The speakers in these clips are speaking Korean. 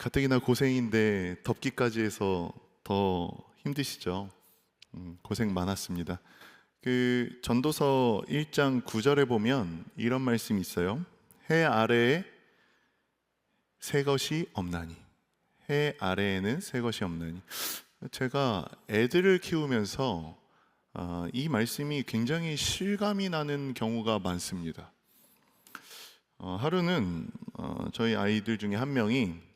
가뜩이나 고생인데 덥기까지 해서 더 힘드시죠? 고생 많았습니다. 전도서 1장 9절에 보면 이런 말씀이 있어요. 해 아래에 새 것이 없나니. 해 아래에는 새 것이 없나니. 제가 애들을 키우면서 이 말씀이 굉장히 실감이 나는 경우가 많습니다. 하루는 저희 아이들 중에 한 명이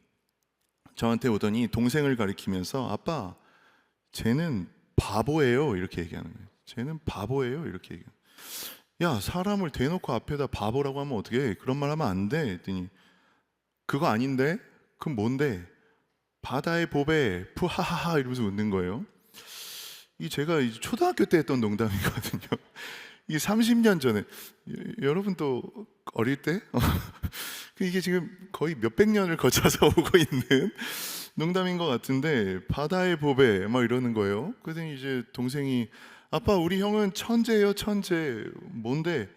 저한테 오더니 동생을 가리키면서 아빠, 쟤는 바보예요 이렇게 얘기하는 거예요. 쟤는 바보예요 이렇게 얘기해요. 야, 사람을 대놓고 앞에다 바보라고 하면 어떻게 해? 그런 말 하면 안 돼 했더니 그거 아닌데? 그럼 뭔데? 바다의 보배 푸하하하 이러면서 웃는 거예요. 이 제가 초등학교 때 했던 농담이거든요. 이게 30년 전에 여러분도 어릴 때 이게 지금 거의 몇백 년을 거쳐서 오고 있는 농담인 것 같은데 바다의 보배 막 이러는 거예요. 그랬더니 이제 동생이 아빠 우리 형은 천재예요 천재. 뭔데?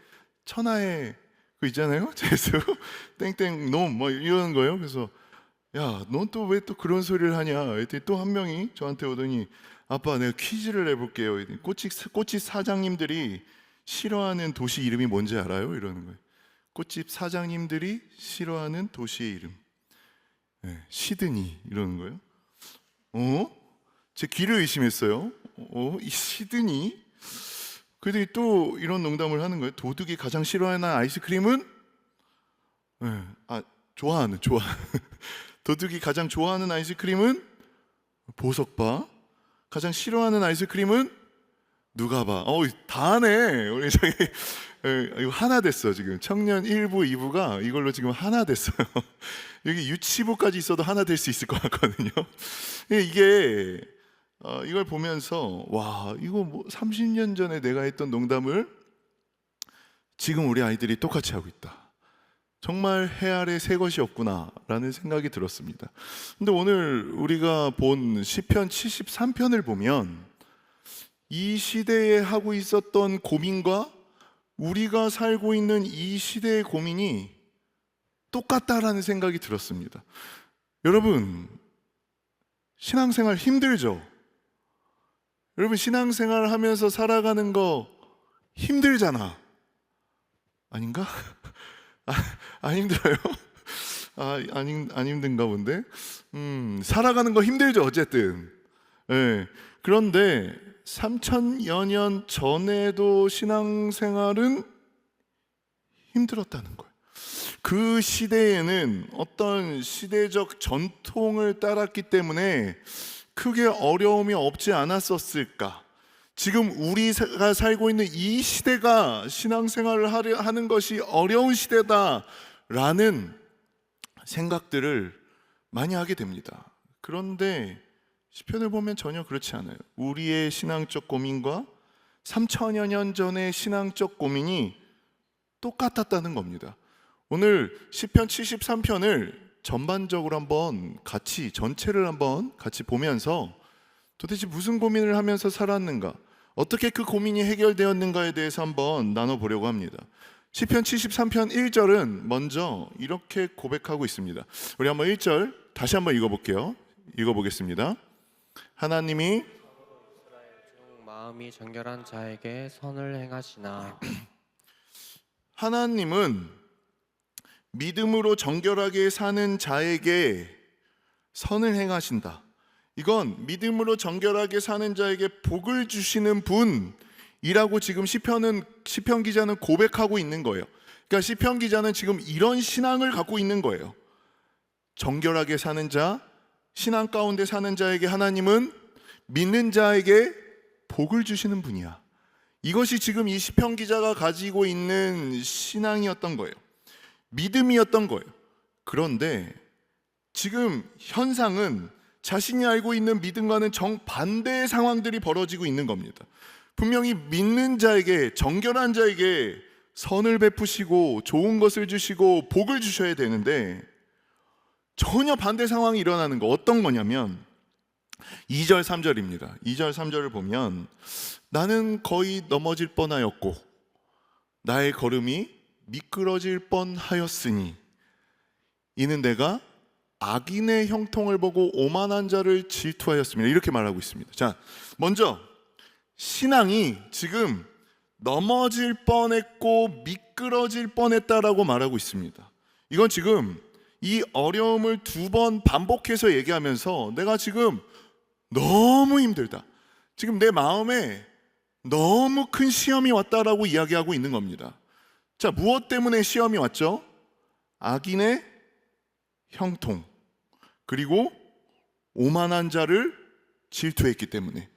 천하의 그 있잖아요 재수 땡땡 놈 뭐 이러는 거예요. 그래서 야, 넌 또 왜 또 그런 소리를 하냐 했더니 또 한 명이 저한테 오더니 아빠 내가 퀴즈를 내볼게요. 꽃집 사장님들이 싫어하는 도시 이름이 뭔지 알아요? 이러는 거예요. 꽃집 사장님들이 싫어하는 도시의 이름, 네, 시드니 이러는 거예요. 제 귀를 의심했어요. 이 시드니? 그랬더니 또 이런 농담을 하는 거예요. 도둑이 가장 싫어하는 아이스크림은? 네, 좋아하는 도둑이 가장 좋아하는 아이스크림은 보석바. 가장 싫어하는 아이스크림은 누가바. 다 하네. 우리 저기 이거 하나 됐어 지금. 청년 1부, 2부가 이걸로 지금 하나 됐어요. 여기 유치부까지 있어도 하나 될 수 있을 것 같거든요. 이게 이걸 보면서 와, 이거 뭐 30년 전에 내가 했던 농담을 지금 우리 아이들이 똑같이 하고 있다. 정말 해 아래 새 것이 없구나 라는 생각이 들었습니다. 근데 오늘 우리가 본 시편 73편을 보면 이 시대에 하고 있었던 고민과 우리가 살고 있는 이 시대의 고민이 똑같다라는 생각이 들었습니다. 여러분, 신앙생활 힘들죠? 여러분, 신앙생활 하면서 살아가는 거 힘들잖아. 아닌가? 안 힘들어요? 안 힘든가 본데? 살아가는 거 힘들죠, 어쨌든. 네. 그런데 3000여 년 전에도 신앙생활은 힘들었다는 거예요. 그 시대에는 어떤 시대적 전통을 따랐기 때문에 크게 어려움이 없지 않았었을까? 지금 우리가 살고 있는 이 시대가 신앙생활을 하는 것이 어려운 시대다라는 생각들을 많이 하게 됩니다. 그런데 시편을 보면 전혀 그렇지 않아요. 우리의 신앙적 고민과 3000여 년 전의 신앙적 고민이 똑같았다는 겁니다. 오늘 시편 73편을 전반적으로 전체를 한번 같이 보면서 도대체 무슨 고민을 하면서 살았는가, 어떻게 그 고민이 해결되었는가에 대해서 한번 나눠보려고 합니다. 시편 73편 1절은 먼저 이렇게 고백하고 있습니다. 우리 한번 1절 다시 한번 읽어보겠습니다. 하나님이 마음이 정결한 자에게 선을 행하시나. 하나님은 믿음으로 정결하게 사는 자에게 선을 행하신다. 이건 믿음으로 정결하게 사는 자에게 복을 주시는 분이라고 지금 시편 기자는 고백하고 있는 거예요. 그러니까 시편 기자는 지금 이런 신앙을 갖고 있는 거예요. 정결하게 사는 자, 신앙 가운데 사는 자에게 하나님은 믿는 자에게 복을 주시는 분이야. 이것이 지금 이 시편 기자가 가지고 있는 신앙이었던 거예요. 믿음이었던 거예요. 그런데 지금 현상은 자신이 알고 있는 믿음과는 정반대의 상황들이 벌어지고 있는 겁니다. 분명히 믿는 자에게, 정결한 자에게 선을 베푸시고 좋은 것을 주시고 복을 주셔야 되는데 전혀 반대 상황이 일어나는 거. 어떤 거냐면 2절 3절입니다 2절 3절을 보면 나는 거의 넘어질 뻔하였고 나의 걸음이 미끄러질 뻔하였으니 이는 내가 악인의 형통을 보고 오만한 자를 질투하였습니다. 이렇게 말하고 있습니다. 자, 먼저 신앙이 지금 넘어질 뻔했고 미끄러질 뻔했다라고 말하고 있습니다. 이건 지금 이 어려움을 2번 반복해서 얘기하면서 내가 지금 너무 힘들다, 지금 내 마음에 너무 큰 시험이 왔다라고 이야기하고 있는 겁니다. 자, 무엇 때문에 시험이 왔죠? 악인의 형통, 그리고 오만한 자를 질투했기 때문에.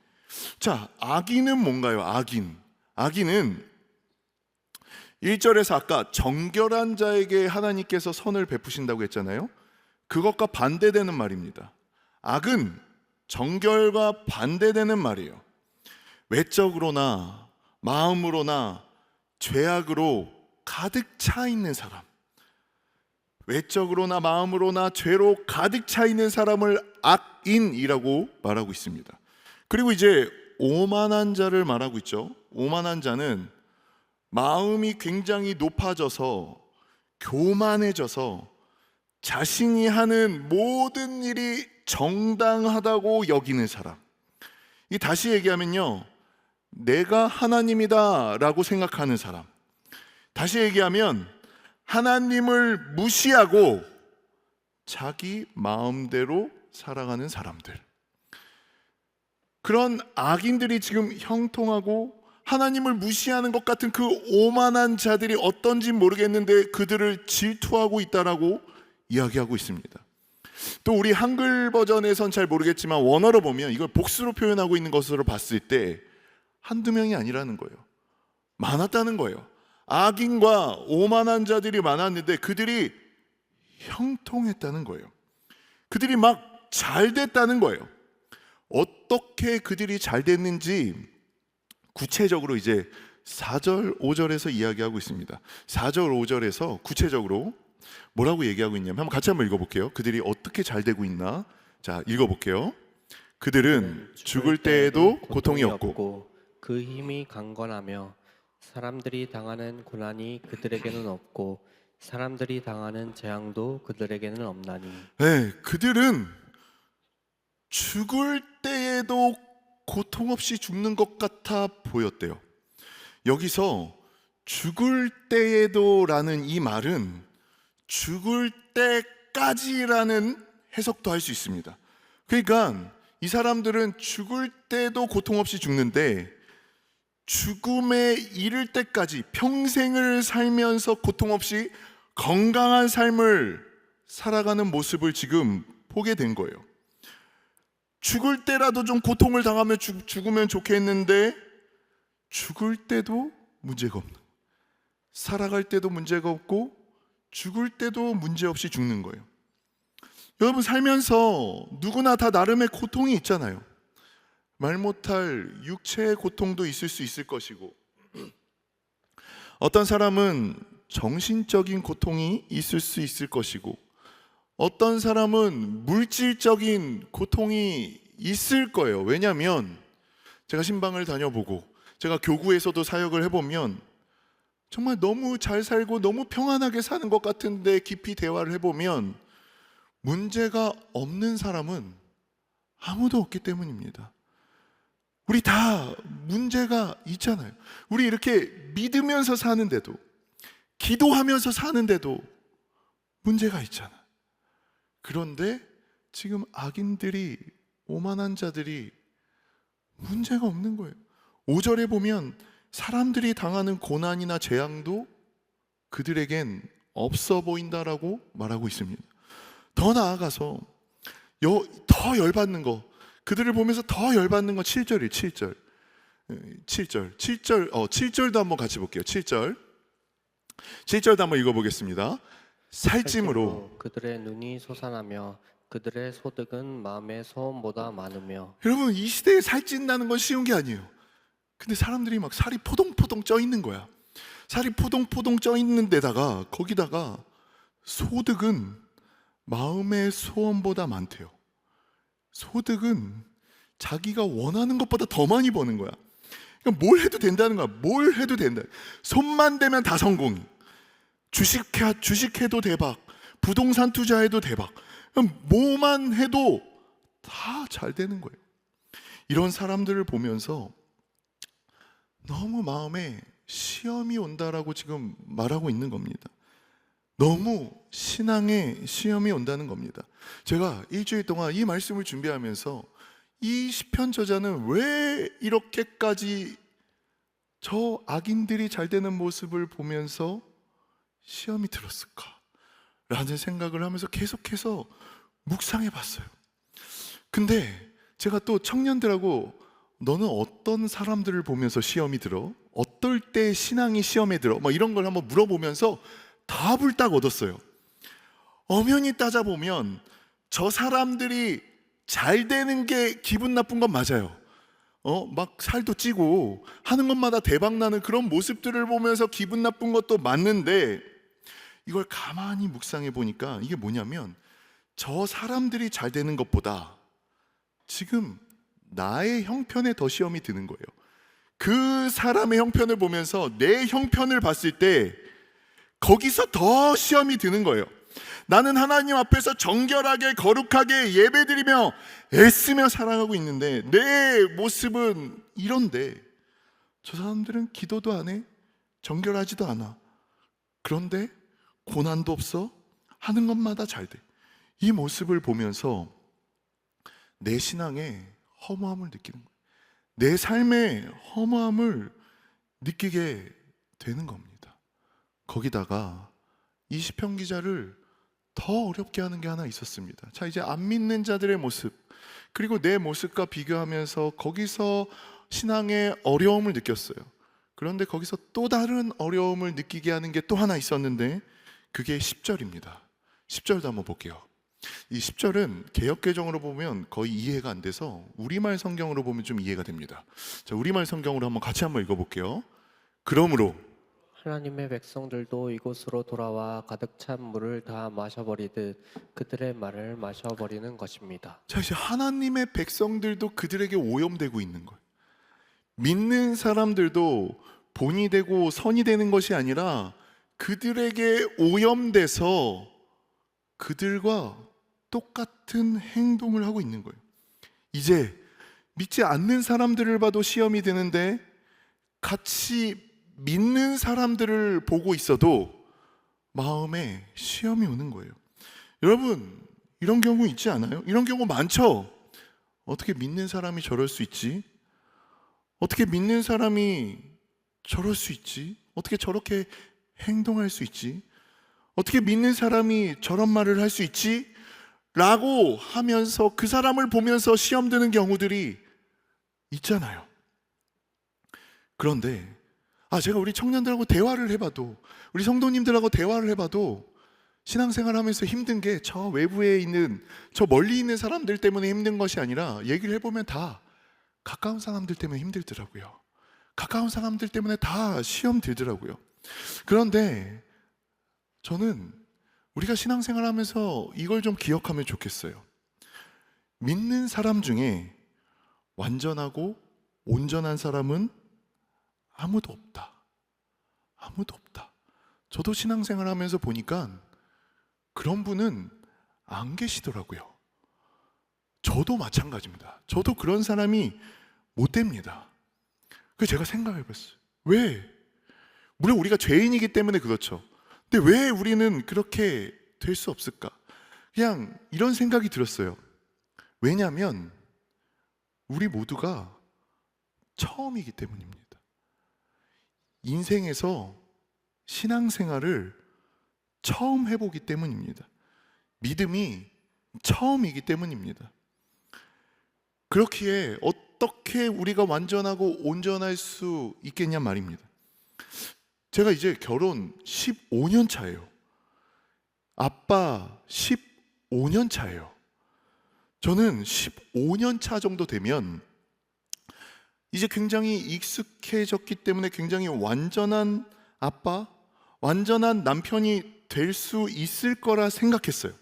자, 악인은 뭔가요? 악인은 1절에서 아까 정결한 자에게 하나님께서 선을 베푸신다고 했잖아요. 그것과 반대되는 말입니다. 악은 정결과 반대되는 말이에요. 외적으로나 마음으로나 죄악으로 가득 차 있는 사람, 외적으로나 마음으로나 죄로 가득 차 있는 사람을 악인이라고 말하고 있습니다. 그리고 이제 오만한 자를 말하고 있죠. 오만한 자는 마음이 굉장히 높아져서 교만해져서 자신이 하는 모든 일이 정당하다고 여기는 사람. 이 다시 얘기하면요, 내가 하나님이다 라고 생각하는 사람. 다시 얘기하면 하나님을 무시하고 자기 마음대로 살아가는 사람들. 그런 악인들이 지금 형통하고 하나님을 무시하는 것 같은 그 오만한 자들이 어떤지 모르겠는데 그들을 질투하고 있다라고 이야기하고 있습니다. 또 우리 한글 버전에선 잘 모르겠지만 원어로 보면 이걸 복수로 표현하고 있는 것으로 봤을 때 한두 명이 아니라는 거예요. 많았다는 거예요. 악인과 오만한 자들이 많았는데 그들이 형통했다는 거예요. 그들이 막 잘 됐다는 거예요. 어떻게 그들이 잘 됐는지 구체적으로 이제 4절, 5절에서 이야기하고 있습니다. 4절, 5절에서 구체적으로 뭐라고 얘기하고 있냐면 같이 한번 읽어볼게요. 그들이 어떻게 잘 되고 있나? 자, 읽어볼게요. 그들은 죽을 때에도 고통이 없고 그 힘이 강건하며 사람들이 당하는 고난이 그들에게는 없고 사람들이 당하는 재앙도 그들에게는 없나니. 네, 그들은 죽을 때에도 고통 없이 죽는 것 같아 보였대요. 여기서 죽을 때에도 라는 이 말은 죽을 때까지라는 해석도 할 수 있습니다. 그러니까 이 사람들은 죽을 때도 고통 없이 죽는데 죽음에 이를 때까지 평생을 살면서 고통 없이 건강한 삶을 살아가는 모습을 지금 보게 된 거예요. 죽을 때라도 좀 고통을 당하면 죽으면 좋겠는데 죽을 때도 문제가 없는, 살아갈 때도 문제가 없고 죽을 때도 문제없이 죽는 거예요. 여러분, 살면서 누구나 다 나름의 고통이 있잖아요. 말 못할 육체의 고통도 있을 수 있을 것이고 어떤 사람은 정신적인 고통이 있을 수 있을 것이고 어떤 사람은 물질적인 고통이 있을 거예요. 왜냐하면 제가 신방을 다녀보고 제가 교구에서도 사역을 해보면 정말 너무 잘 살고 너무 평안하게 사는 것 같은데 깊이 대화를 해보면 문제가 없는 사람은 아무도 없기 때문입니다. 우리 다 문제가 있잖아요. 우리 이렇게 믿으면서 사는데도, 기도하면서 사는데도 문제가 있잖아. 그런데 지금 악인들이, 오만한 자들이 문제가 없는 거예요. 5절에 보면 사람들이 당하는 고난이나 재앙도 그들에겐 없어 보인다라고 말하고 있습니다. 더 나아가서 더 열받는 거, 그들을 보면서 더 열받는 건 7절이에요. 7절도 한번 같이 볼게요. 7절도 한번 읽어보겠습니다. 살찜으로 그들의 눈이 솟아나며 그들의 소득은 마음의 소원보다 많으며. 여러분, 이 시대에 살찐다는 건 쉬운 게 아니에요. 근데 사람들이 막 살이 포동포동 쪄 있는 거야. 살이 포동포동 쪄 있는 데다가 거기다가 소득은 마음의 소원보다 많대요. 소득은 자기가 원하는 것보다 더 많이 버는 거야. 그러니까 뭘 해도 된다는 거야. 뭘 해도 된다. 손만 대면 다 성공. 주식해도 대박, 부동산 투자해도 대박, 뭐만 해도 다 잘 되는 거예요. 이런 사람들을 보면서 너무 마음에 시험이 온다라고 지금 말하고 있는 겁니다. 너무 신앙에 시험이 온다는 겁니다. 제가 일주일 동안 이 말씀을 준비하면서 이 시편 저자는 왜 이렇게까지 저 악인들이 잘 되는 모습을 보면서 시험이 들었을까? 라는 생각을 하면서 계속해서 묵상해 봤어요. 근데 제가 또 청년들하고 너는 어떤 사람들을 보면서 시험이 들어? 어떨 때 신앙이 시험에 들어? 뭐 이런 걸 한번 물어보면서 답을 딱 얻었어요. 엄연히 따져보면 저 사람들이 잘 되는 게 기분 나쁜 건 맞아요. 막 살도 찌고 하는 것마다 대박 나는 그런 모습들을 보면서 기분 나쁜 것도 맞는데, 이걸 가만히 묵상해 보니까 이게 뭐냐면 저 사람들이 잘 되는 것보다 지금 나의 형편에 더 시험이 드는 거예요. 그 사람의 형편을 보면서 내 형편을 봤을 때 거기서 더 시험이 드는 거예요. 나는 하나님 앞에서 정결하게 거룩하게 예배드리며 애쓰며 살아가고 있는데 내 모습은 이런데 저 사람들은 기도도 안 해, 정결하지도 않아. 그런데 고난도 없어, 하는 것마다 잘 돼. 이 모습을 보면서 내 신앙에 허무함을 느끼는 거예요. 내 삶의 허무함을 느끼게 되는 겁니다. 거기다가 이 시편 기자를 더 어렵게 하는 게 하나 있었습니다. 자, 이제 안 믿는 자들의 모습, 그리고 내 모습과 비교하면서 거기서 신앙의 어려움을 느꼈어요. 그런데 거기서 또 다른 어려움을 느끼게 하는 게 또 하나 있었는데 그게 10절입니다. 10절도 한번 볼게요. 이 10절은 개역개정으로 보면 거의 이해가 안 돼서 우리말 성경으로 보면 좀 이해가 됩니다. 자, 우리말 성경으로 같이 한번 읽어볼게요. 그러므로 하나님의 백성들도 이곳으로 돌아와 가득 찬 물을 다 마셔버리듯 그들의 말을 마셔버리는 것입니다. 자, 이제 하나님의 백성들도 그들에게 오염되고 있는 거예요. 믿는 사람들도 본이 되고 선이 되는 것이 아니라 그들에게 오염돼서 그들과 똑같은 행동을 하고 있는 거예요. 이제 믿지 않는 사람들을 봐도 시험이 되는데 같이 믿는 사람들을 보고 있어도 마음에 시험이 오는 거예요. 여러분, 이런 경우 있지 않아요? 이런 경우 많죠? 어떻게 믿는 사람이 저럴 수 있지? 어떻게 믿는 사람이 저럴 수 있지? 어떻게 저렇게 행동할 수 있지? 어떻게 믿는 사람이 저런 말을 할 수 있지? 라고 하면서 그 사람을 보면서 시험 드는 경우들이 있잖아요. 그런데 제가 우리 청년들하고 대화를 해봐도, 우리 성도님들하고 대화를 해봐도 신앙생활 하면서 힘든 게 저 외부에 있는, 저 멀리 있는 사람들 때문에 힘든 것이 아니라 얘기를 해보면 다 가까운 사람들 때문에 힘들더라고요. 가까운 사람들 때문에 다 시험 들더라고요. 그런데 저는 우리가 신앙생활 하면서 이걸 좀 기억하면 좋겠어요. 믿는 사람 중에 완전하고 온전한 사람은 아무도 없다. 아무도 없다. 저도 신앙생활 하면서 보니까 그런 분은 안 계시더라고요. 저도 마찬가지입니다. 저도 그런 사람이 못 됩니다. 그래서 제가 생각해 봤어요. 왜? 물론 우리가 죄인이기 때문에 그렇죠. 근데 왜 우리는 그렇게 될 수 없을까? 그냥 이런 생각이 들었어요. 왜냐하면 우리 모두가 처음이기 때문입니다. 인생에서 신앙생활을 처음 해보기 때문입니다. 믿음이 처음이기 때문입니다. 그렇기에 어떻게 우리가 완전하고 온전할 수 있겠냐 말입니다. 제가 이제 결혼 15년 차예요. 아빠 15년 차예요. 저는 15년 차 정도 되면 이제 굉장히 익숙해졌기 때문에 굉장히 완전한 아빠, 완전한 남편이 될 수 있을 거라 생각했어요.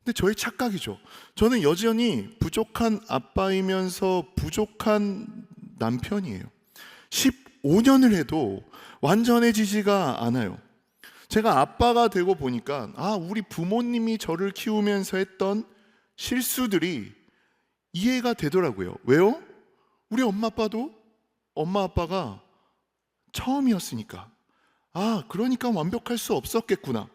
근데 저의 착각이죠. 저는 여전히 부족한 아빠이면서 부족한 남편이에요. 15년을 해도 완전해지지가 않아요. 제가 아빠가 되고 보니까 우리 부모님이 저를 키우면서 했던 실수들이 이해가 되더라고요. 왜요? 우리 엄마 아빠가 처음이었으니까. 그러니까 완벽할 수 없었겠구나.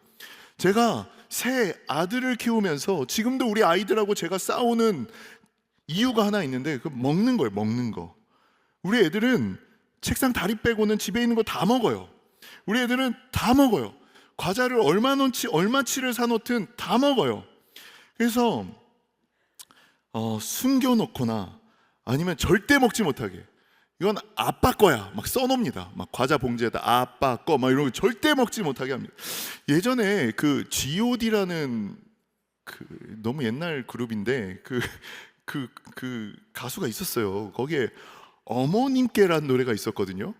제가 새 아들을 키우면서 지금도 우리 아이들하고 제가 싸우는 이유가 하나 있는데, 그 먹는 거예요. 먹는 거. 우리 애들은 책상 다리 빼고는 집에 있는 거 다 먹어요. 우리 애들은 다 먹어요. 과자를 얼마치를 사놓든 다 먹어요. 그래서 숨겨놓거나 아니면 절대 먹지 못하게, 이건 아빠 거야 막 써놓습니다. 막 과자 봉지에다 아빠 거 막 이런 거 절대 먹지 못하게 합니다. 예전에 그 G.O.D라는 너무 옛날 그룹인데 그 가수가 있었어요. 거기에 어머님께라는 노래가 있었거든요.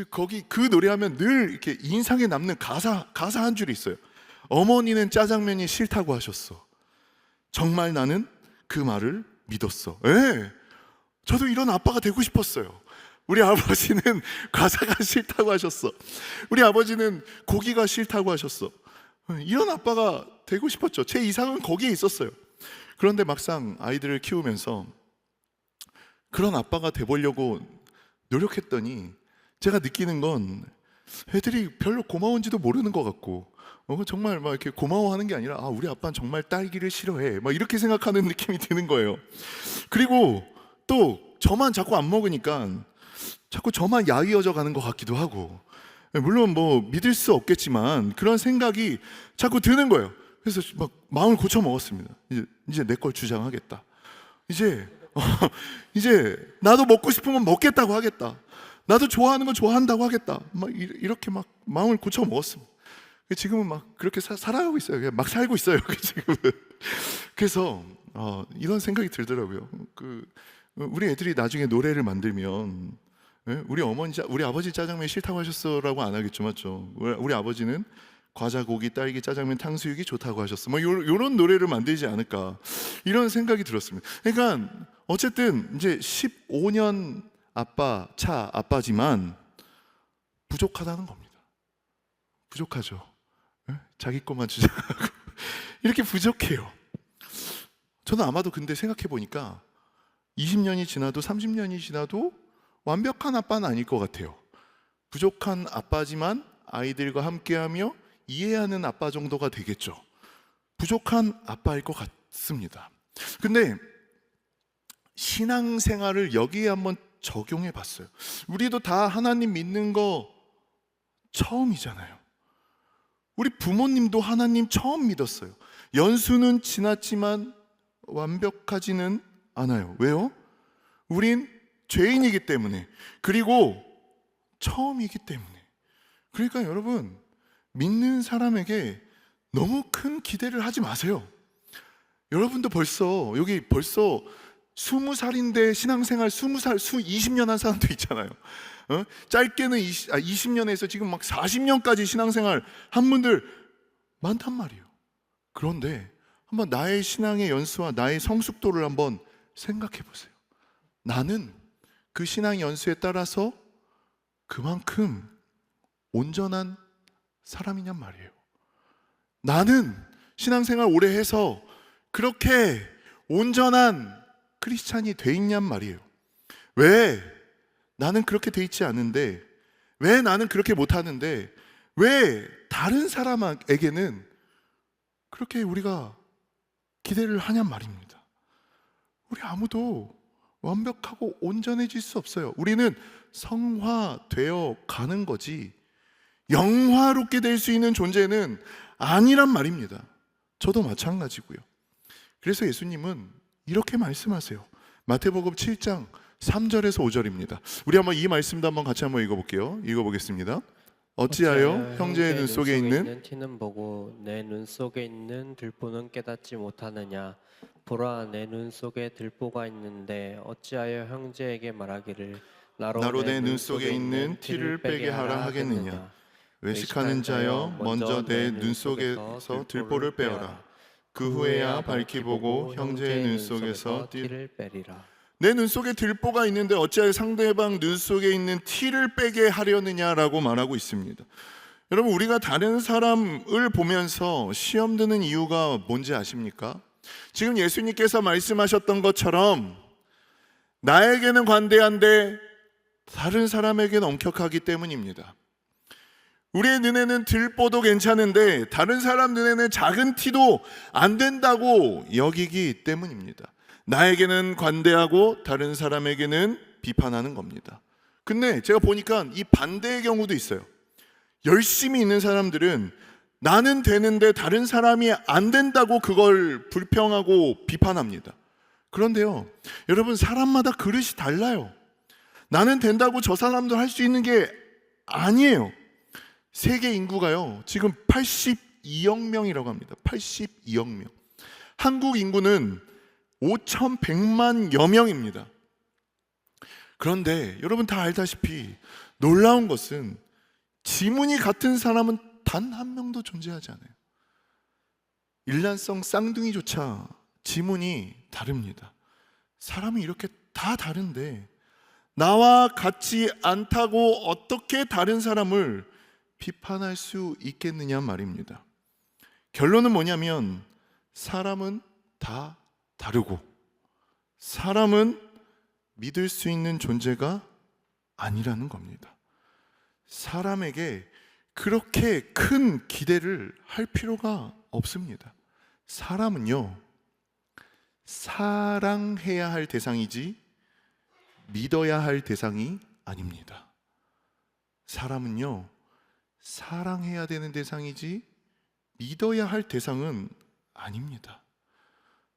거기 그 노래하면 늘 이렇게 인상에 남는 가사 한 줄이 있어요. 어머니는 짜장면이 싫다고 하셨어. 정말 나는 그 말을 믿었어. 저도 이런 아빠가 되고 싶었어요. 우리 아버지는 과자가 싫다고 하셨어. 우리 아버지는 고기가 싫다고 하셨어. 이런 아빠가 되고 싶었죠. 제 이상은 거기에 있었어요. 그런데 막상 아이들을 키우면서 그런 아빠가 돼보려고 노력했더니 제가 느끼는 건 애들이 별로 고마운지도 모르는 것 같고, 정말 막 이렇게 고마워하는 게 아니라 우리 아빠는 정말 딸기를 싫어해 막 이렇게 생각하는 느낌이 드는 거예요. 그리고 또 저만 자꾸 안 먹으니까 자꾸 저만 야위어져 가는 것 같기도 하고, 물론 뭐 믿을 수 없겠지만 그런 생각이 자꾸 드는 거예요. 그래서 막 마음을 고쳐 먹었습니다. 이제 내 걸 주장하겠다. 이제 나도 먹고 싶으면 먹겠다고 하겠다. 나도 좋아하는 거 좋아한다고 하겠다. 막 이렇게 막 마음을 고쳐 먹었습니다. 지금은 막 그렇게 살아가고 있어요. 그냥 막 살고 있어요. 지금은. 그래서 이런 생각이 들더라고요. 우리 애들이 나중에 노래를 만들면 우리 아버지 짜장면 싫다고 하셨어라고 안 하겠죠, 맞죠? 우리 아버지는 과자, 고기, 딸기, 짜장면, 탕수육이 좋다고 하셨어. 뭐 이런 노래를 만들지 않을까 이런 생각이 들었습니다. 그러니까 어쨌든 이제 15년 아빠지만 부족하다는 겁니다. 부족하죠. 자기 것만 주장하고 이렇게 부족해요. 저는 아마도 근데 생각해 보니까 20년이 지나도 30년이 지나도 완벽한 아빠는 아닐 것 같아요. 부족한 아빠지만 아이들과 함께하며 이해하는 아빠 정도가 되겠죠. 부족한 아빠일 것 같습니다. 근데 신앙생활을 여기에 한번 적용해 봤어요. 우리도 다 하나님 믿는 거 처음이잖아요. 우리 부모님도 하나님 처음 믿었어요. 연수는 지났지만 완벽하지는 않아요. 왜요? 우린 죄인이기 때문에, 그리고 처음이기 때문에. 그러니까 여러분, 믿는 사람에게 너무 큰 기대를 하지 마세요. 여러분도 벌써 20살인데 신앙생활 20년 한 사람도 있잖아요. 짧게는 20년에서 지금 막 40년까지 신앙생활 한 분들 많단 말이에요. 그런데 한번 나의 신앙의 연수와 나의 성숙도를 한번 생각해 보세요. 나는 그 신앙 연수에 따라서 그만큼 온전한 사람이냔 말이에요. 나는 신앙생활 오래 해서 그렇게 온전한 크리스찬이 돼 있냔 말이에요. 왜 나는 그렇게 돼 있지 않은데, 왜 나는 그렇게 못하는데, 왜 다른 사람에게는 그렇게 우리가 기대를 하냔 말입니다. 우리 아무도 완벽하고 온전해질 수 없어요. 우리는 성화되어 가는 거지 영화롭게 될 수 있는 존재는 아니란 말입니다. 저도 마찬가지고요. 그래서 예수님은 이렇게 말씀하세요. 마태복음 7장 3절에서 5절입니다. 우리 한번 이 말씀도 한번 같이 한번 읽어볼게요. 읽어보겠습니다. 어찌하여 형제의 눈 속에 있는 티는 보고 내 눈 속에 있는 들보는 깨닫지 못하느냐. 보라, 내 눈 속에 들보가 있는데 어찌하여 형제에게 말하기를 나로 내 눈 속에 있는 티를 빼게 하라 하겠느냐. 외식하는 자여 먼저 내 눈 속에서 들보를 빼어라. 그 후에야 밝히 보고 형제의 눈 속에서 티를 빼리라. 내 눈 속에 들보가 있는데 어찌하여 상대방 눈 속에 있는 티를 빼게 하려느냐라고 말하고 있습니다. 여러분, 우리가 다른 사람을 보면서 시험 드는 이유가 뭔지 아십니까? 지금 예수님께서 말씀하셨던 것처럼 나에게는 관대한데 다른 사람에게는 엄격하기 때문입니다. 우리의 눈에는 들보도 괜찮은데 다른 사람 눈에는 작은 티도 안 된다고 여기기 때문입니다. 나에게는 관대하고 다른 사람에게는 비판하는 겁니다. 근데 제가 보니까 이 반대의 경우도 있어요. 열심히 있는 사람들은 나는 되는데 다른 사람이 안 된다고 그걸 불평하고 비판합니다. 그런데요, 여러분, 사람마다 그릇이 달라요. 나는 된다고 저 사람도 할 수 있는 게 아니에요. 세계 인구가요, 지금 82억 명이라고 합니다. 82억 명. 한국 인구는 5,100만여 명입니다. 그런데 여러분 다 알다시피 놀라운 것은 지문이 같은 사람은 단 한 명도 존재하지 않아요. 일란성 쌍둥이조차 지문이 다릅니다. 사람이 이렇게 다 다른데 나와 같지 않다고 어떻게 다른 사람을 비판할 수 있겠느냐 말입니다. 결론은 뭐냐면 사람은 다 다르고 사람은 믿을 수 있는 존재가 아니라는 겁니다. 사람에게 그렇게 큰 기대를 할 필요가 없습니다. 사람은요, 사랑해야 할 대상이지 믿어야 할 대상이 아닙니다. 사람은요, 사랑해야 되는 대상이지 믿어야 할 대상은 아닙니다.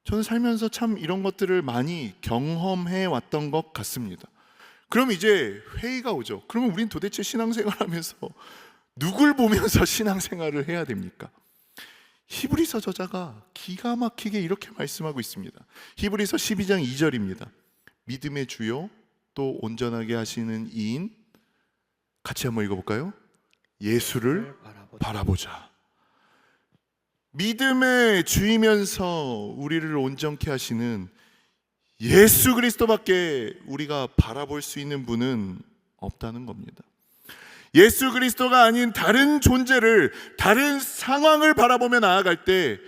저는 살면서 참 이런 것들을 많이 경험해 왔던 것 같습니다. 그럼 이제 회의가 오죠. 그러면 우린 도대체 신앙생활하면서 누굴 보면서 신앙생활을 해야 됩니까? 히브리서 저자가 기가 막히게 이렇게 말씀하고 있습니다. 히브리서 12장 2절입니다. 믿음의 주요 또 온전하게 하시는 이인, 같이 한번 읽어볼까요? 예수를 바라보자. 믿음의 주이면서 우리를 온전케 하시는 예수 그리스도밖에 우리가 바라볼 수 있는 분은 없다는 겁니다. 예수 그리스도가 아닌 다른 존재를, 다른 상황을 바라보며 나아갈 때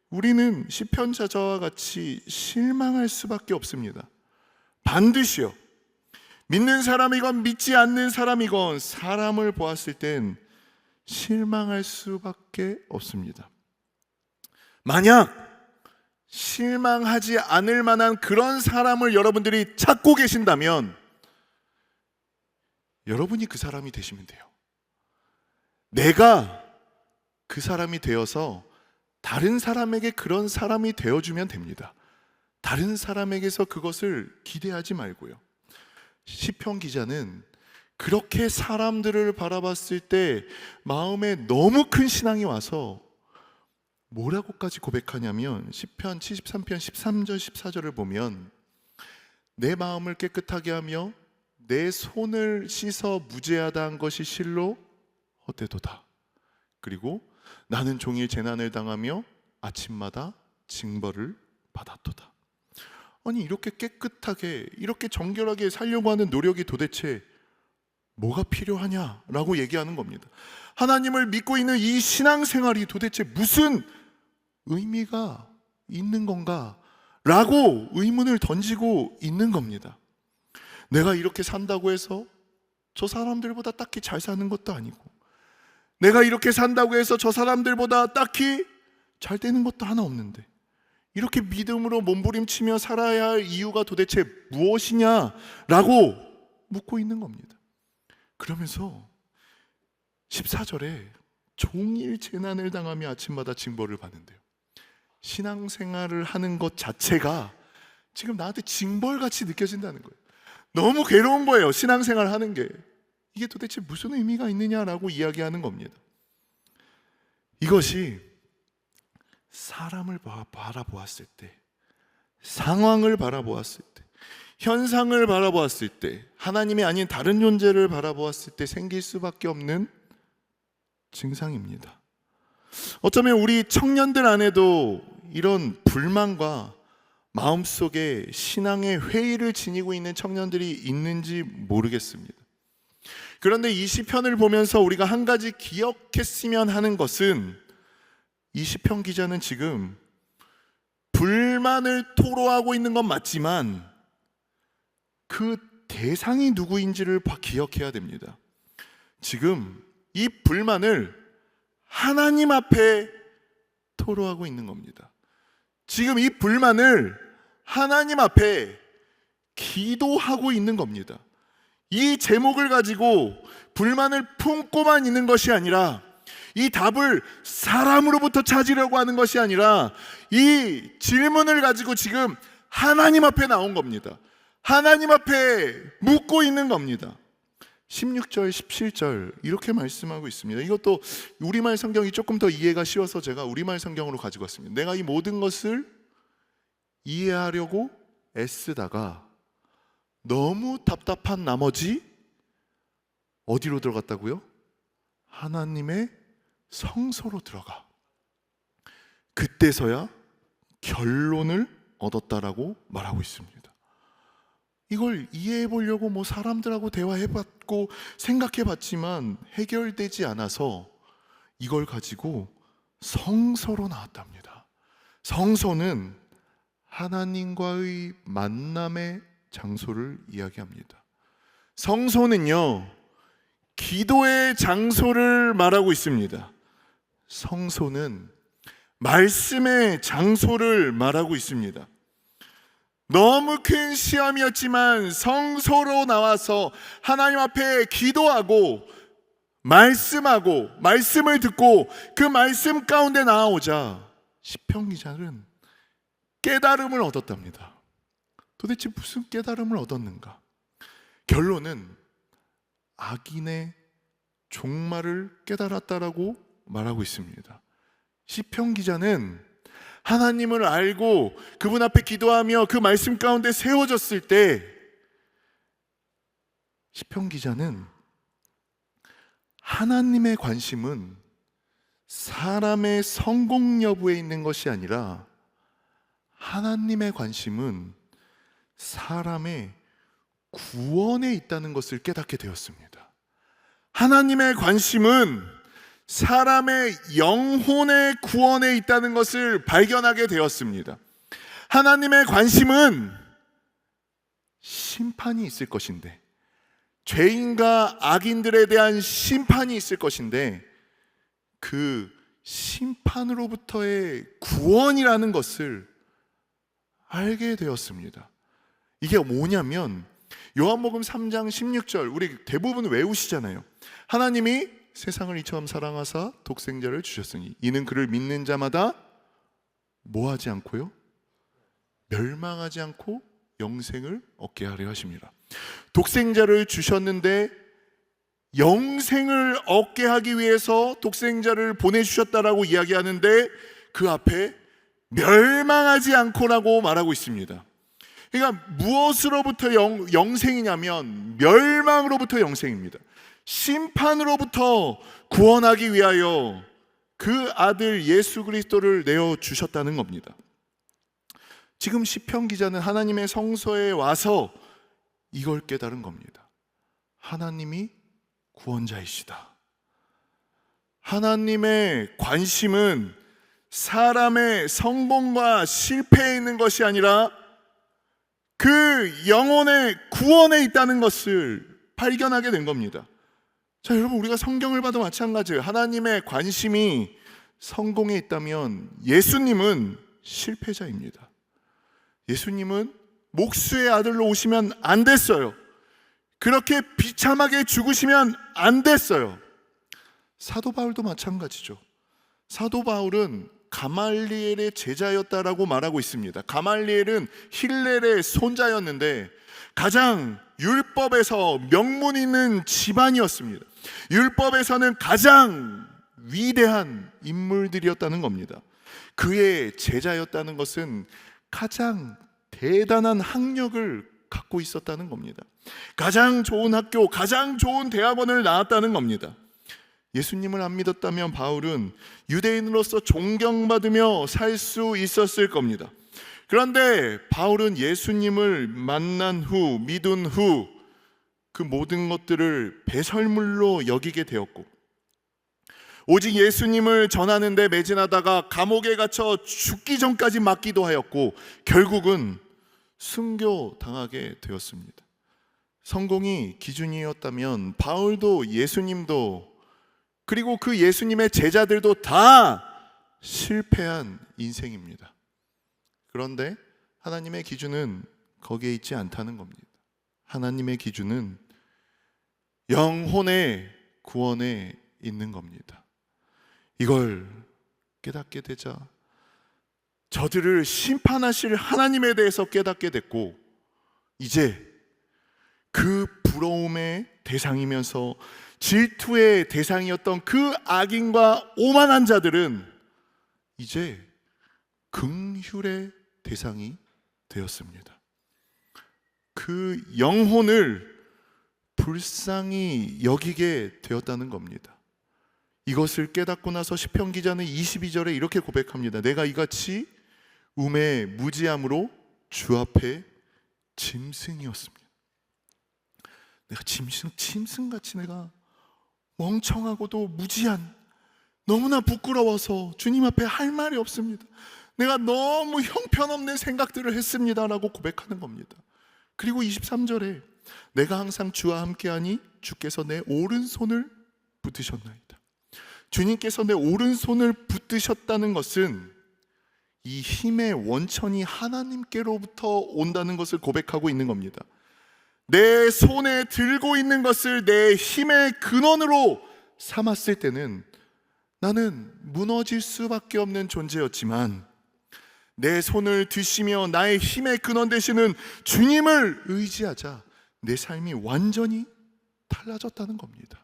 우리는 시편자 저와 같이 실망할 수밖에 없습니다. 반드시요. 믿는 사람이건 믿지 않는 사람이건 사람을 보았을 땐 실망할 수밖에 없습니다. 만약 실망하지 않을 만한 그런 사람을 여러분들이 찾고 계신다면 여러분이 그 사람이 되시면 돼요. 내가 그 사람이 되어서 다른 사람에게 그런 사람이 되어주면 됩니다. 다른 사람에게서 그것을 기대하지 말고요. 시편 기자는 그렇게 사람들을 바라봤을 때 마음에 너무 큰 신앙이 와서 뭐라고까지 고백하냐면 시편 73편 13절 14절을 보면 내 마음을 깨끗하게 하며 내 손을 씻어 무죄하다 한 것이 실로 헛되도다. 그리고 나는 종일 재난을 당하며 아침마다 징벌을 받았도다. 아니, 이렇게 깨끗하게, 이렇게 정결하게 살려고 하는 노력이 도대체 뭐가 필요하냐라고 얘기하는 겁니다. 하나님을 믿고 있는 이 신앙생활이 도대체 무슨 의미가 있는 건가? 라고 의문을 던지고 있는 겁니다. 내가 이렇게 산다고 해서 저 사람들보다 딱히 잘 사는 것도 아니고, 내가 이렇게 산다고 해서 저 사람들보다 딱히 잘 되는 것도 하나 없는데, 이렇게 믿음으로 몸부림치며 살아야 할 이유가 도대체 무엇이냐라고 묻고 있는 겁니다. 그러면서 14절에 종일 재난을 당하며 아침마다 징벌을 받는데요. 신앙생활을 하는 것 자체가 지금 나한테 징벌같이 느껴진다는 거예요. 너무 괴로운 거예요. 신앙생활 하는 게 이게 도대체 무슨 의미가 있느냐라고 이야기하는 겁니다. 이것이 사람을 바라보았을 때, 상황을 바라보았을 때, 현상을 바라보았을 때, 하나님이 아닌 다른 존재를 바라보았을 때 생길 수밖에 없는 증상입니다. 어쩌면 우리 청년들 안에도 이런 불만과 마음속에 신앙의 회의를 지니고 있는 청년들이 있는지 모르겠습니다. 그런데 이 시편을 보면서 우리가 한 가지 기억했으면 하는 것은, 이 시편 기자는 지금 불만을 토로하고 있는 건 맞지만 그 대상이 누구인지를 기억해야 됩니다. 지금 이 불만을 하나님 앞에 토로하고 있는 겁니다. 지금 이 불만을 하나님 앞에 기도하고 있는 겁니다. 이 제목을 가지고 불만을 품고만 있는 것이 아니라, 이 답을 사람으로부터 찾으려고 하는 것이 아니라, 이 질문을 가지고 지금 하나님 앞에 나온 겁니다. 하나님 앞에 묻고 있는 겁니다. 16절, 17절 이렇게 말씀하고 있습니다. 이것도 우리말 성경이 조금 더 이해가 쉬워서 제가 우리말 성경으로 가지고 왔습니다. 내가 이 모든 것을 이해하려고 애쓰다가 너무 답답한 나머지 어디로 들어갔다고요? 하나님의 성소로 들어가. 그때서야 결론을 얻었다라고 말하고 있습니다. 이걸 이해해 보려고 사람들하고 대화해 봤고 생각해 봤지만 해결되지 않아서 이걸 가지고 성소로 나왔답니다. 성소는 하나님과의 만남의 장소를 이야기합니다. 성소는요, 기도의 장소를 말하고 있습니다. 성소는 말씀의 장소를 말하고 있습니다. 너무 큰 시험이었지만 성소로 나와서 하나님 앞에 기도하고 말씀하고 말씀을 듣고 그 말씀 가운데 나아오자 시편 기자는 깨달음을 얻었답니다. 도대체 무슨 깨달음을 얻었는가? 결론은 악인의 종말을 깨달았다라고 말하고 있습니다. 시편 기자는 하나님을 알고 그분 앞에 기도하며 그 말씀 가운데 세워졌을 때, 시편 기자는 하나님의 관심은 사람의 성공 여부에 있는 것이 아니라 하나님의 관심은 사람의 구원에 있다는 것을 깨닫게 되었습니다. 하나님의 관심은 사람의 영혼의 구원에 있다는 것을 발견하게 되었습니다. 하나님의 관심은 심판이 있을 것인데, 죄인과 악인들에 대한 심판이 있을 것인데, 그 심판으로부터의 구원이라는 것을 알게 되었습니다. 이게 뭐냐면 요한복음 3장 16절, 우리 대부분 외우시잖아요. 하나님이 세상을 이처럼 사랑하사 독생자를 주셨으니 이는 그를 믿는 자마다 뭐하지 않고요? 멸망하지 않고 영생을 얻게 하려 하십니다. 독생자를 주셨는데 영생을 얻게 하기 위해서 독생자를 보내주셨다라고 이야기하는데 그 앞에 멸망하지 않고라고 말하고 있습니다. 그러니까 무엇으로부터 영생이냐면 멸망으로부터 영생입니다. 심판으로부터 구원하기 위하여 그 아들 예수 그리스도를 내어주셨다는 겁니다. 지금 시편 기자는 하나님의 성소에 와서 이걸 깨달은 겁니다. 하나님이 구원자이시다. 하나님의 관심은 사람의 성공과 실패에 있는 것이 아니라 그 영혼의 구원에 있다는 것을 발견하게 된 겁니다. 자, 여러분, 우리가 성경을 봐도 마찬가지예요. 하나님의 관심이 성공에 있다면 예수님은 실패자입니다. 예수님은 목수의 아들로 오시면 안 됐어요. 그렇게 비참하게 죽으시면 안 됐어요. 사도 바울도 마찬가지죠. 사도 바울은 가말리엘의 제자였다라고 말하고 있습니다. 가말리엘은 힐렐의 손자였는데 가장 율법에서 명문 있는 집안이었습니다. 율법에서는 가장 위대한 인물들이었다는 겁니다. 그의 제자였다는 것은 가장 대단한 학력을 갖고 있었다는 겁니다. 가장 좋은 학교, 가장 좋은 대학원을 나왔다는 겁니다. 예수님을 안 믿었다면 바울은 유대인으로서 존경받으며 살 수 있었을 겁니다. 그런데 바울은 예수님을 만난 후, 믿은 후 그 모든 것들을 배설물로 여기게 되었고, 오직 예수님을 전하는데 매진하다가 감옥에 갇혀 죽기 전까지 맞기도 하였고, 결국은 순교당하게 되었습니다. 성공이 기준이었다면 바울도 예수님도 그리고 그 예수님의 제자들도 다 실패한 인생입니다. 그런데 하나님의 기준은 거기에 있지 않다는 겁니다. 하나님의 기준은 영혼의 구원에 있는 겁니다. 이걸 깨닫게 되자 저들을 심판하실 하나님에 대해서 깨닫게 됐고, 이제 그 부러움의 대상이면서 질투의 대상이었던 그 악인과 오만한 자들은 이제 긍휼의 대상이 되었습니다. 그 영혼을 불쌍히 여기게 되었다는 겁니다. 이것을 깨닫고 나서 시편 기자는 22절에 이렇게 고백합니다. 내가 이같이 우매 무지함으로 주 앞에 짐승이었습니다. 내가 짐승같이 내가 멍청하고도 무지한, 너무나 부끄러워서 주님 앞에 할 말이 없습니다. 내가 너무 형편없는 생각들을 했습니다라고 고백하는 겁니다. 그리고 23절에 내가 항상 주와 함께하니 주께서 내 오른손을 붙드셨나이다. 주님께서 내 오른손을 붙드셨다는 것은 이 힘의 원천이 하나님께로부터 온다는 것을 고백하고 있는 겁니다. 내 손에 들고 있는 것을 내 힘의 근원으로 삼았을 때는 나는 무너질 수밖에 없는 존재였지만, 내 손을 드시며 나의 힘의 근원 되시는 주님을 의지하자 내 삶이 완전히 달라졌다는 겁니다.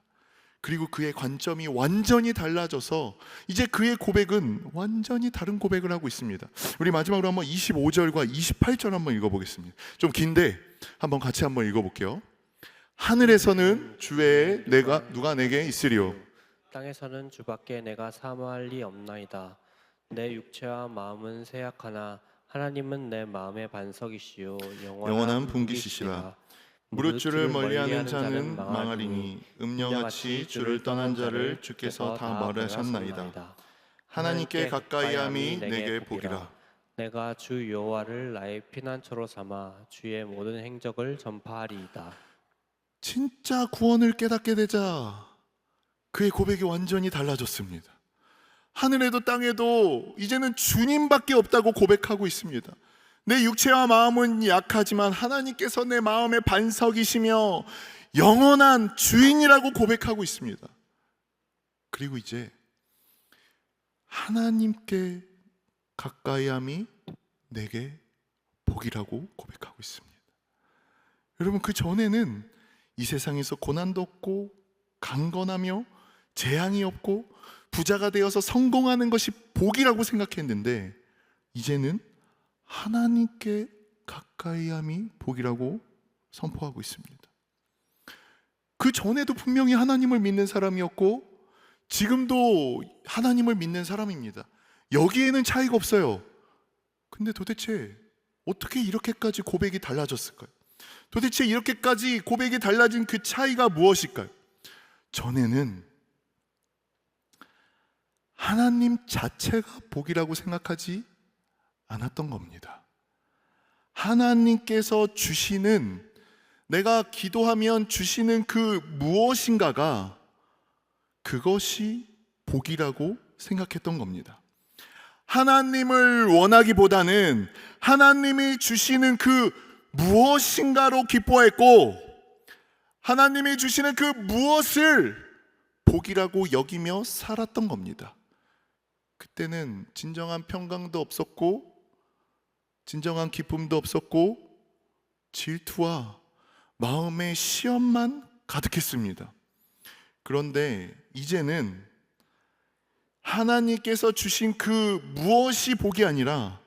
그리고 그의 관점이 완전히 달라져서 이제 그의 고백은 완전히 다른 고백을 하고 있습니다. 우리 마지막으로 한번 25절과 28절 한번 읽어보겠습니다. 좀 긴데 한번 같이 한번 읽어볼게요. 하늘에서는 주 외에 누가 내게 있으리요. 땅에서는 주밖에 내가 사모할 리 없나이다. 내 육체와 마음은 쇠약하나 하나님은 내 마음의 반석이시요 영원한 분기시시라. 무릇 주를 멀리하는 자는 망하리니 음녀같이 주를 떠난 자를 주께서 다 멀으셨나이다. 하나님께 가까이함이 내게 복이라. 내가 주 여호와를 나의 피난처로 삼아 주의 모든 행적을 전파하리이다. 진짜 구원을 깨닫게 되자 그의 고백이 완전히 달라졌습니다. 하늘에도 땅에도 이제는 주님밖에 없다고 고백하고 있습니다. 내 육체와 마음은 약하지만 하나님께서 내 마음의 반석이시며 영원한 주인이라고 고백하고 있습니다. 그리고 이제 하나님께 가까이함이 내게 복이라고 고백하고 있습니다. 여러분, 그 전에는 이 세상에서 고난도 없고 강건하며 재앙이 없고 부자가 되어서 성공하는 것이 복이라고 생각했는데, 이제는 하나님께 가까이함이 복이라고 선포하고 있습니다. 그 전에도 분명히 하나님을 믿는 사람이었고 지금도 하나님을 믿는 사람입니다. 여기에는 차이가 없어요. 근데 도대체 어떻게 이렇게까지 고백이 달라졌을까요? 도대체 이렇게까지 고백이 달라진 그 차이가 무엇일까요? 전에는 하나님 자체가 복이라고 생각하지 않았던 겁니다. 하나님께서 주시는, 내가 기도하면 주시는 그 무엇인가가 그것이 복이라고 생각했던 겁니다. 하나님을 원하기보다는 하나님이 주시는 그 무엇인가로 기뻐했고, 하나님이 주시는 그 무엇을 복이라고 여기며 살았던 겁니다. 그때는 진정한 평강도 없었고 진정한 기쁨도 없었고 질투와 마음의 시험만 가득했습니다. 그런데 이제는 하나님께서 주신 그 무엇이 복이 아니라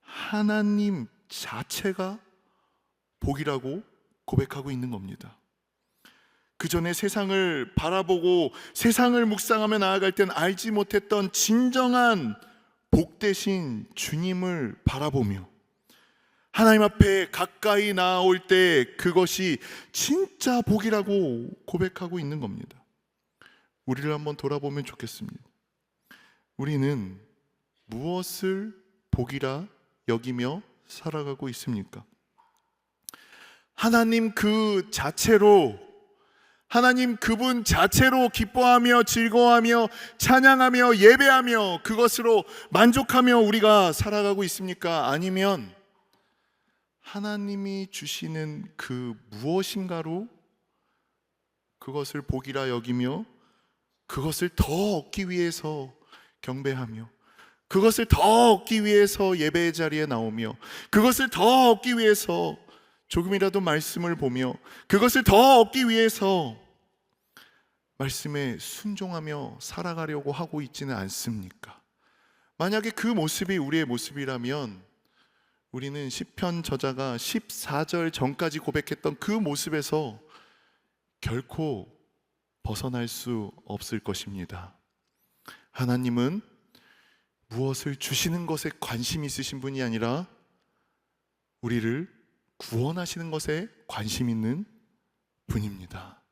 하나님 자체가 복이라고 고백하고 있는 겁니다. 그 전에 세상을 바라보고 세상을 묵상하며 나아갈 땐 알지 못했던 진정한 복 대신 주님을 바라보며 하나님 앞에 가까이 나올 때 그것이 진짜 복이라고 고백하고 있는 겁니다. 우리를 한번 돌아보면 좋겠습니다. 우리는 무엇을 복이라 여기며 살아가고 있습니까? 하나님 그 자체로, 하나님 그분 자체로 기뻐하며 즐거워하며 찬양하며 예배하며 그것으로 만족하며 우리가 살아가고 있습니까? 아니면 하나님이 주시는 그 무엇인가로 그것을 복이라 여기며 그것을 더 얻기 위해서 경배하며 그것을 더 얻기 위해서 예배의 자리에 나오며 그것을 더 얻기 위해서 조금이라도 말씀을 보며 그것을 더 얻기 위해서 말씀에 순종하며 살아가려고 하고 있지는 않습니까? 만약에 그 모습이 우리의 모습이라면 우리는 시편 저자가 14절 전까지 고백했던 그 모습에서 결코 벗어날 수 없을 것입니다. 하나님은 무엇을 주시는 것에 관심이 있으신 분이 아니라 우리를 구원하시는 것에 관심 있는 분입니다.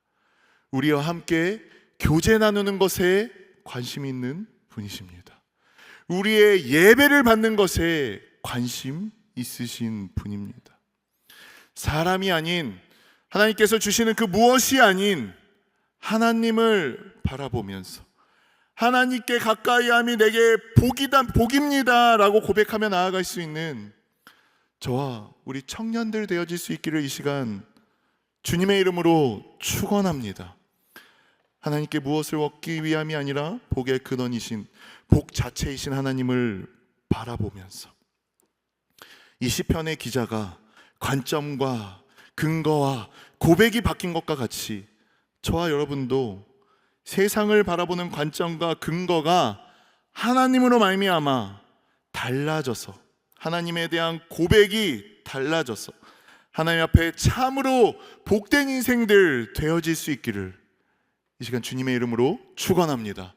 우리와 함께 교제 나누는 것에 관심 있는 분이십니다. 우리의 예배를 받는 것에 관심 있으신 분입니다. 사람이 아닌 하나님께서 주시는 그 무엇이 아닌 하나님을 바라보면서 하나님께 가까이함이 내게 복입니다 라고 고백하며 나아갈 수 있는 저와 우리 청년들 되어질 수 있기를 이 시간 주님의 이름으로 축원합니다. 하나님께 무엇을 얻기 위함이 아니라 복의 근원이신 복 자체이신 하나님을 바라보면서 이 시편의 기자가 관점과 근거와 고백이 바뀐 것과 같이 저와 여러분도 세상을 바라보는 관점과 근거가 하나님으로 말미암아 달라져서 하나님에 대한 고백이 달라져서 하나님 앞에 참으로 복된 인생들 되어질 수 있기를 이 시간 주님의 이름으로 축원합니다.